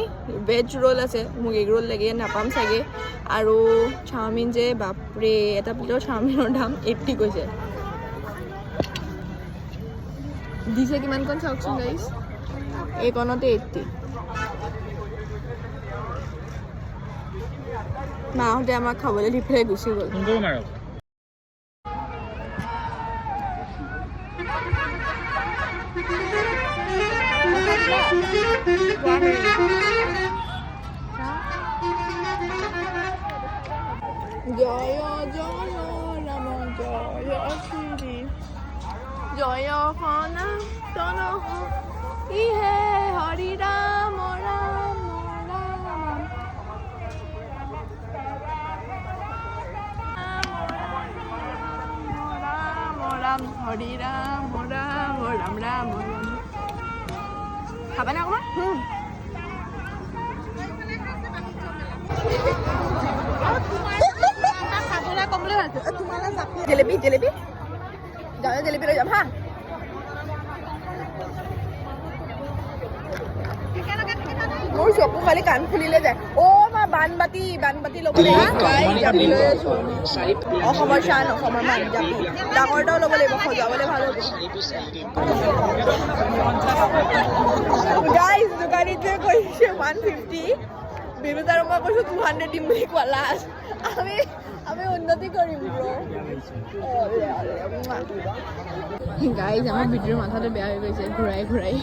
ভেজ ৰ'ল আছে মোক এগ ৰ'ল লাগে নাপাম চাগে আৰু চাওমিন যে বাপৰে এটা প্লেটৰ চাওমিনৰ দাম 80 কৈছে দিছে কিমানকণ চাওকচোন গাইজ এইকণতে 80 মাহঁতে আমাক খাবলৈ দি পেলাই গুচি গ'ল জয় জয় ৰাম জয় শ্ৰী জয় সনাতন ইহে হৰি ৰাম ৰাম ৰাম হৰি ৰাম ৰাম ৰাম ৰাম খাবানে অকণমান জেলেপি যাওঁ জেলেপি লৈ যাম হা মোৰ চকু খালি কাণ খুলিলে যায় মা বানবাতি ল'বলৈ লৈ আছোঁ অসমৰ চান অসমৰ বানজাপি ডাঙৰটাও ল'ব লাগিব সজাবলৈ ভাল হ'ব গাইজ দোকানীটোৱে কৈছে 150 বিনোদ আৰু মই কৈছোঁ 200 দিম বুলি কোৱা লাষ্ট আমি উন্নতি কৰিম গাইজ আমাৰ ভিডিঅ'ৰ মাথাটো বেয়া হৈ গৈছে ঘূৰাই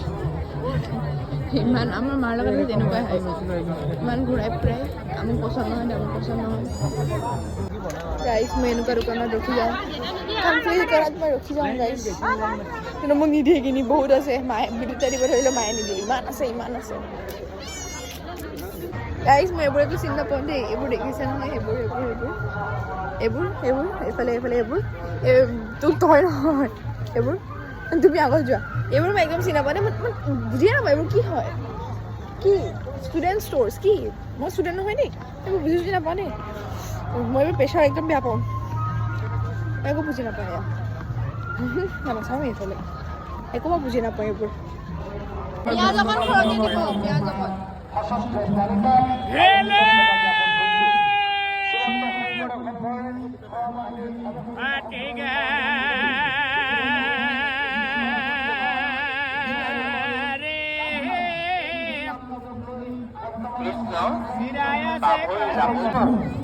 ইমান আমাৰ মাৰ লগত তেনেকুৱাই হয় ইমান ঘূৰাই ফুৰাই আমাক পচন্দ নহয় আমাক পচন্দ নহয় গাইজ মই এনেকুৱা দোকানত ৰখি যাওঁ কমপ্লিট কৰাত মই ৰখি যাওঁ গাইজ কিন্তু মোক নিদিয়ে কিনি বহুত আছে মায়ে বিদ্যুৎ দিব ধৰিলে মায়ে নিদিয়ে ইমান আছে গাইজ মই এইবোৰেতো চিনি নাপাওঁ দেই এইবোৰ দেখিছে নহয় এইবোৰ এইফালে এইবোৰ তোক তই নহয় এইবোৰ তুমি আগত যোৱা এইবোৰ মই একদম চিনি নাপাওঁ দেই মই বুজিয়ে নাপাওঁ এইবোৰ কি হয় কি ষ্টুডেণ্ট ষ্ট'ৰ্ছ কি মই ষ্টুডেণ্ট নহয় দেই এইবোৰ বুজি নাপাওঁ দেই মই এইবোৰ প্ৰেছাৰ একদম বেয়া পাওঁ মই একো বুজি নাপাওঁ এয়া নাচাওঁ এইফালে একো মই বুজি নাপাওঁ এইবোৰ পিঁয়াজ অকণ সৰহকৈ দিব পিঁয়াজ অকণ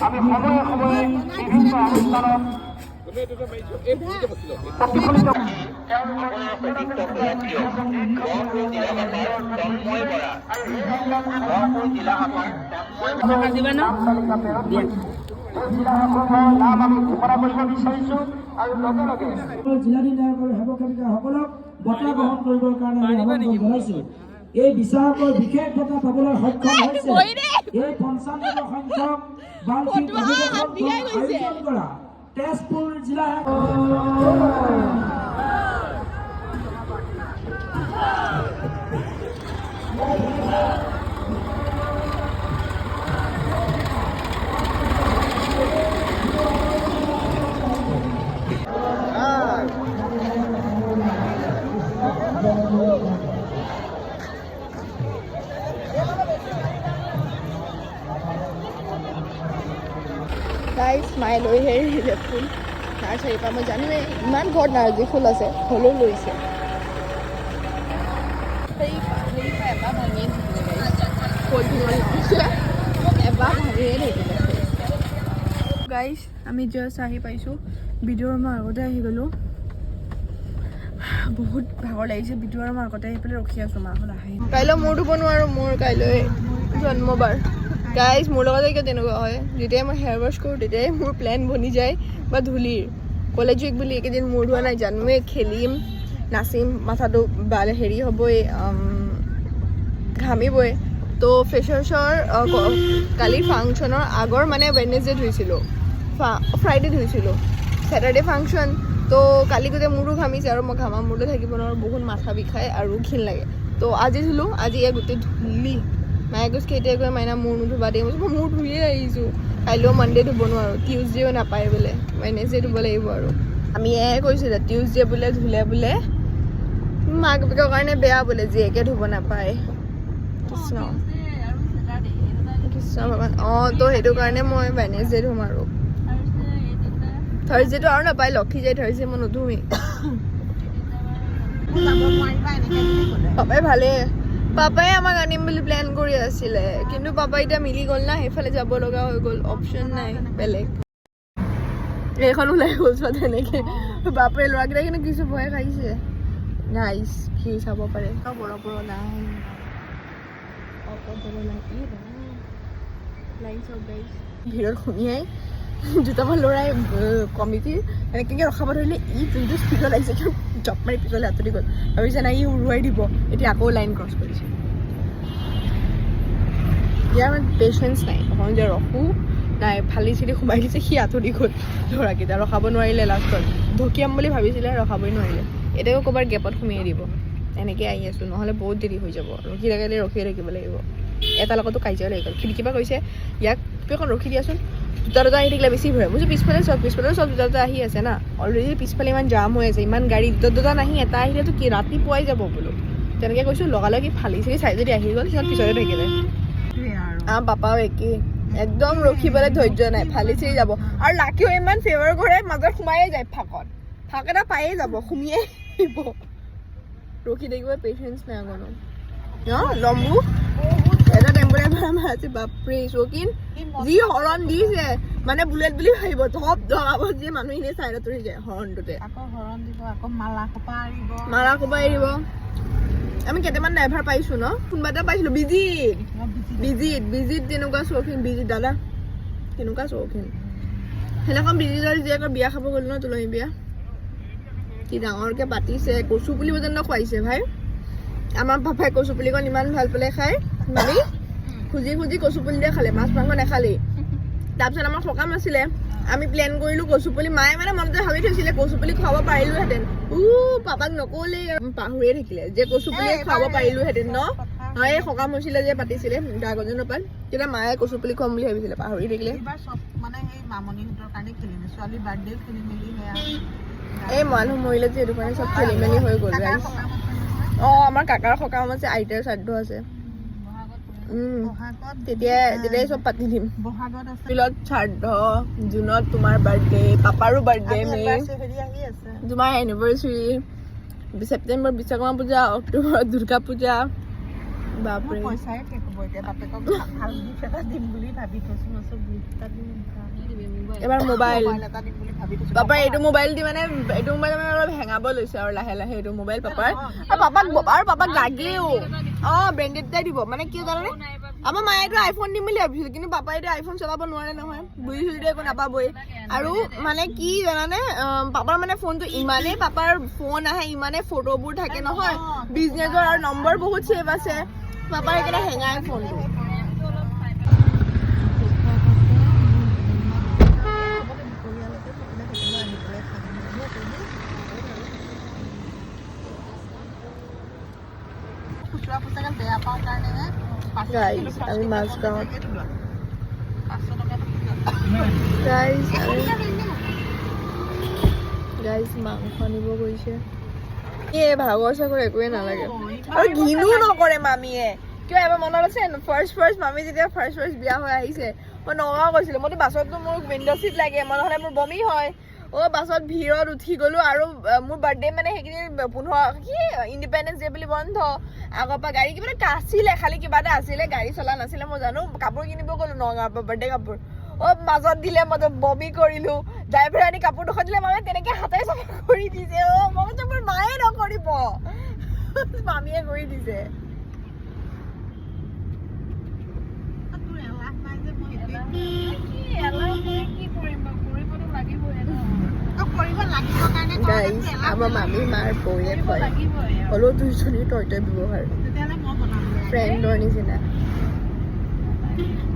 আমি সময়ে সময়ে বিভিন্ন অনুষ্ঠানত নাম আমি ঘোষণা কৰিব বিচাৰিছো আৰু লগে লগে জিলাধিনায়ক আৰু সেৱক সেৱিকাসকলক বঁটা গ্ৰহণ কৰিবৰ কাৰণে আমি আমন্ত্ৰণ জনাইছো এই বিচাৰকৰ বিশেষ বঁটা পাবলৈ সক্ষম হৈছে এই 95 সংখ্যক বাৰ্ষিক অধিৱেশন আয়োজন কৰা তেজপুৰ জিলা গাইজ মায়ে লৈ হেৰিলে ফুল নাৰ্চাৰীৰ পৰা মই জানোৱেই ইমান ঘৰত নাৰ্জী ফুল আছে হ'লেও লৈছে গাইজ আমি জাষ্ট আহি পাইছোঁ ভিডিঅ'ৰ মই আগতে আহি গ'লোঁ বহুত ভাগৰ লাগিছে ভিডিঅ'ৰ মই আগতে আহি পেলাই ৰখি আছোঁ মাহঁত আহি কাইলৈ মোৰ ধুব নোৱাৰোঁ মোৰ কাইলৈ জন্মবাৰ গাইজ মোৰ লগতে কিয় তেনেকুৱা হয় যেতিয়াই মই হেয়াৰ ৱাছ কৰোঁ তেতিয়াই মোৰ প্লেন বনি যায় বা ধূলিৰ কলেজ উইক বুলি এইকেইদিন মূৰ ধোৱা নাই জানোৱেই খেলিম নাচিম মাথাটো হেৰি হ'বই ঘামিবই তো ফ্ৰেছাৰ্ছৰ কালি ফাংচনৰ আগৰ মানে ৱেডনেছডে ধুইছিলোঁ ফ্ৰাইডে ধুইছিলোঁ ছেটাৰডে ফাংচন তো কালি গোটেই মূৰটো ঘামিছে আৰু মই ঘামা মূৰটো থাকিব নোৱাৰোঁ বহুত মাথা বিষায় আৰু ঘিণ লাগে তো আজি ধুলোঁ আজি ইয়াৰ গোটেই ধূলি মায়ে কৈছে কেতিয়া গৈ মাইনা মূৰ নুধুবা দেই মই মূৰ ধুইয়ে আহিছোঁ কাইলৈও মানডে ধুব নোৱাৰোঁ টিউজডেও নাপায় বোলে ৱেডনেছডে ধুব লাগিব আৰু আমি এয়াই কৈছিলোঁ টিউজডে বোলে ধুলে বোলে মাক বাপেকৰ কাৰণে বেয়া বোলে জীয়েকে ধুব নাপায় কৃষ্ণ ভগৱান অঁ তো সেইটো কাৰণে মই ৱেডনেছডে ধুম আৰু থাৰ্ছডেটো আৰু নাপায় লক্ষী যায় থাৰ্ছডে মই নুধুমেই পাপাই ভালেই পাপাই আমাক আনিম বুলি প্লেন কৰি আছিলে কিন্তু পাপা এতিয়া মিলি গ'ল না সেইফালে যাব লগা হৈ গ'ল অপশ্যন নাই বেলেগ এইখন ওলাই গ'ল চোৱা তেনেকৈ বাপৰে ল'ৰাকেইটা কিন্তু কিছু ভয় খাইছে নাইচ ভিৰ চাব পাৰে বৰপৰ নাই ভিৰত সুমিয়াই দুটামান ল'ৰাই কমিটিৰ এনেকৈ ৰখাব ধৰিলে ই যোনটো স্পীডত লাগিছে কিয় জপ মাৰি পিছলৈ আঁতৰি গ'ল ভাবিছে নাই ই উৰুৱাই দিব এতিয়া আকৌ লাইন ক্ৰছ কৰিছে ইয়াৰ মানে পেচেঞ্চ নাই অকণ যে ৰখোঁ নাই ফালি চিলি সোমাই দিছে সি আঁতৰি গ'ল ল'ৰাকেইটা ৰখাব নোৱাৰিলে লাষ্টত ঢকিয়াম বুলি ভাবিছিলে ৰখাবই নোৱাৰিলে এতিয়াও ক'ৰবাত গেপত সোমিয়াই দিব এনেকৈ আহি আছোঁ নহ'লে বহুত দেৰি হৈ যাব ৰখি থাকিলে ৰখিয়ে থাকিব লাগিব এটা লগতো কাজিয়া লাগি গ'ল খিৰিকীৰ পৰা কৈছে ইয়াক অকণ ৰখি দিয়াচোন দুটা আহি থাকিলে বেছি ভৰে মোৰ পিছফালে চব দুটা আহি আছে না অলৰেডি পিছফালে ইমান জাম হৈ আছে ইমান গাড়ী দুটা নাহি এটা আহিলেতো কি ৰাতিপুৱাই যাব বোলো তেনেকৈ কৈছোঁ লগালগি ফালি চিলি চাই যদি আহি গ'ল সিহঁত পিছতে থাকিলে পাপাও একেই একদম ৰখিবলৈ ধৈৰ্য নাই ফালি চিলি যাব আৰু লাকিও ইমান ফেভাৰ কৰে মাজত সোমায়ে যায় ফাক এটা পায়ে যাব সুমিয়াই আহিব ৰখি থাকিব পেচেঞ্চ নাই অকণো লম্বু এটা টেম্পোৰাৰী আমাৰ আছে বাপৰে চকিন যি হৰণ দিছে মানে বুলেট বুলি ভাবিব ধপ ধৰাব যে মানুহখিনি চাইডত ৰৈ যায় হৰণটোতে আকৌ হৰণ দিব আকৌ মালা খোপা এৰিব আমি কেইটামান ড্ৰাইভাৰ পাইছোঁ ন কোনোবা এটা পাইছিলোঁ বিজিত তেনেকুৱা চৌখিন বিজিত দাদা কেনেকুৱা চৌখিন সেইদিনাখন বিজিতৰ জীয়েকৰ বিয়া খাব গ'লো ন তুলনি বিয়া কি ডাঙৰকৈ পাতিছে কচু পুলি পৰ্যন্ত খুৱাইছে ভাই আমাৰ পাপাই কচু পুলিকণ ইমান ভাল পালে খাই মামি খুজি কচু পুলি দিয়ে খালে মাছ মাংস নাখালেই তাৰপিছত আমাৰ সকাম আছিলে আমি প্লেন কৰিলোঁ কচু পুলি মায়ে মানে মনতে ভাবি থৈছিলে কচু পুলি খুৱাব পাৰিলোহেঁতেন পাপাক নক'লেই পাহৰিয়ে থাকিলে যে কচু পুলি খুৱাব পাৰিলোহেঁতেন ন এই সকাম হৈছিলে যে পাতিছিলে গাগজনৰ পাত তেতিয়া মায়ে কচু পুলি খুৱাম বুলি ভাবিছিলে পাহৰি থাকিলে এইবাৰ চব মানে সেই মামনিহঁতৰ কাৰণে খেলিলে ছোৱালীৰ বাৰ্থডে খেলি মেলি সেয়া এই মানুহ মৰিলে যে সেইটো কাৰণে চব খেলি মেলি হৈ গ'ল গাইছ আমাৰ কাকাৰ সকাম আছে আইতাৰ শ্ৰাদ্ধ আছে তেতিয়াই চব পাতি দিম বহাগত আছে এপ্ৰিলত শ্ৰাদ্ধ জুনত তোমাৰ বাৰ্থডে পাপাৰো বাৰ্থডে মে হেৰি আহি আছে তোমাৰ এনিভাৰ্চাৰী ছেপ্টেম্বৰ বিশ্বকৰ্মা পূজা অক্টোবৰত দুৰ্গা পূজা বাপৰে পইচাই শেষ হ'ব এতিয়া বাপেকক ভাল গিফ্ট এটা দিম বুলি ভাবি থৈছোঁ নচোন গিফ্ট এটা দিম এবাৰ মোবাইল এটা দিম বুলি ভাবি থৈছোঁ পাপাই এইটো মোবাইল দি মানে অলপ হেঙাব লৈছে আৰু লাহে লাহে এইটো মোবাইল পাপাৰ আৰু পাপাক লাগেও ব্ৰেণ্ডেড এটাই দিব মানে কি জানানে আমাৰ মায়েতো আইফোন দিম বুলি ভাবিছিল কিন্তু পাপাই এতিয়া আইফোন চলাব নোৱাৰে নহয় বুঢ়ী চুৰিটো একো নাপাবই আৰু মানে কি জানানে পাপাৰ মানে ফোনটো ইমানেই পাপাৰ ফোন আহে ইমানেই ফটোবোৰ থাকে নহয় বিজনেছৰ আৰু নম্বৰ বহুত ছেভ আছে পাপাৰ সেইকাৰণে হেঙাই ফোনটো খুচুৰা পইচাগাল বেয়া পাওঁ কাৰণেহে গাইজ আমি মাজগাঁৱত 500 টকা গাইজ মাংস নিব গৈছে ভাগৰ চাগৰ একোৱে নালাগে আৰু ঘিণো নকৰে মামীয়ে কিয় এবাৰ মনত আছে ফাৰ্ষ্ট মামী যেতিয়া ফাৰ্ষ্ট বিয়া হৈ আহিছে মই নগাঁও গৈছিলোঁ মইতো বাছততো মোৰ উইণ্ডো ছিট লাগে মই নহ'লে মোৰ বমি হয় বাছত ভিৰত উঠি গ'লোঁ আৰু মোৰ বাৰ্থডে মানে সেইখিনি 15 ইণ্ডিপেণ্ডেঞ্চ ডে বুলি বন্ধ আগৰ পৰা গাড়ী কিবা এটা আছিলে খালি কিবা এটা আছিলে গাড়ী চলা নাছিলে মই জানো কাপোৰ কিনিব গ'লোঁ নগাঁৱৰ পৰা বাৰ্থডে কাপোৰ মাজত দিলে মইতো বমি কৰিলোঁ ড্ৰাইভাৰে আনি কাপোৰ দুখন দিলে মানে তেনেকৈ হাতে চাফা কৰি দিছে মই কৈছোঁ মোৰ মায়ে নকৰিব মামীয়ে কৰি দিছে তোৰ এলাহ নাই যে মই কৰিব লাগিব কাৰণে গাইজ আমাৰ মামী মাৰ বৌয়ে কয় হ'লেও দুইজনীৰ তৰ্তৰ ব্যৱহাৰ তেতিয়াহ'লে মই বনাম ফ্ৰেণ্ডৰ নিচিনা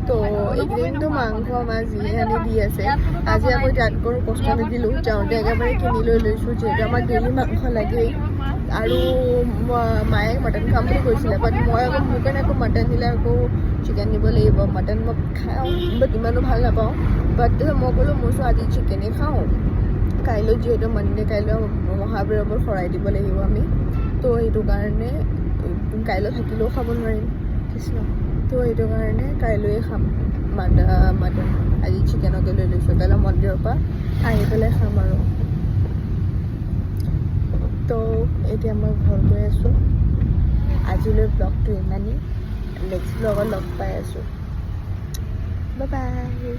তো এইকেইদিনতো মাংস মাছ যিহে আনি দি আছে আজি আকৌ তাত গৈ কষ্ট নিদিলোঁ যাওঁতে একেবাৰে কিনি লৈ লৈছোঁ যিহেতু আমাক ডেইলি মাংস লাগেই আৰু মায়ে মটন খাম বুলি কৈছিলে বাট মই আকৌ মোৰ কাৰণে আকৌ মটন দিলে আকৌ চিকেন দিব লাগিব মটন মই খাওঁ বাট ইমানো ভাল নাপাওঁ বাট মই ক'লোঁ মোৰ আজি চিকেনেই খাওঁ কাইলৈ যিহেতু মনডে কাইলৈ মহাবীৰৰ ওপৰত শৰাই দিব লাগিব আমি তো সেইটো কাৰণে কাইলৈ থাকিলেও খাব নোৱাৰিম কৃষ্ণ তো সেইটো কাৰণে কাইলৈয়ে খাম মটন আজি চিকেনকে লৈ লৈছোঁ কাইলৈ মন্দিৰৰ পৰা আহি পেলাই খাম আৰু তো এতিয়া মই ঘৰ গৈ আছোঁ আজিলৈ ব্লগটো ইমানেই নেক্সট ব্লগত লগ পাই আছোঁ বাই বাই